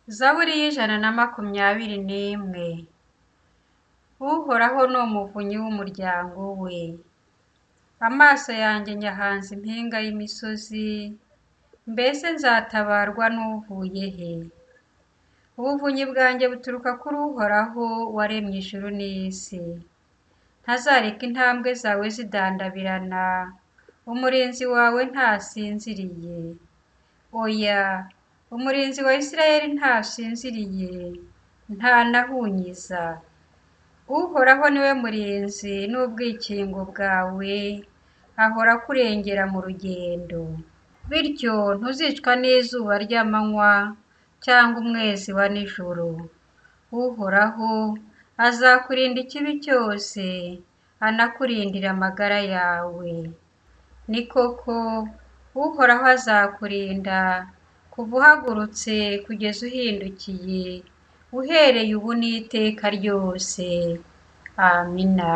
Zaburi y'121. Uhoraho ni umuvunyi w'umuryango we. Amaso yanjye nyahanze impinga y'imisozi, mbese nzatabarwa n'uvuye he? Ubuvunyi bwanjye buturuka kuri Uhoraho waremye ijuru n'isi. Ntazareka intambwe zawe zidandabirana, umurinzi wawe ntasinziriye. Oya, umurinzi wa Isirayeli ntasinziriye, ntanahunyiza. Uhoraho ni we murinzi n'ubwikingo bwawe, ahora akurengera mu rugendo. Bityo ntuzicwa n'izuba ry'amanywa cyangwa umwezi wa nijoro. Uhoraho azakurinda ikibi cyose, anakurindira amagara yawe. Ni koko, Uhoraho azakurinda kuva uhagurutse kugeza uhindukiye, uhereye ubu n'iteka ryose. Amina.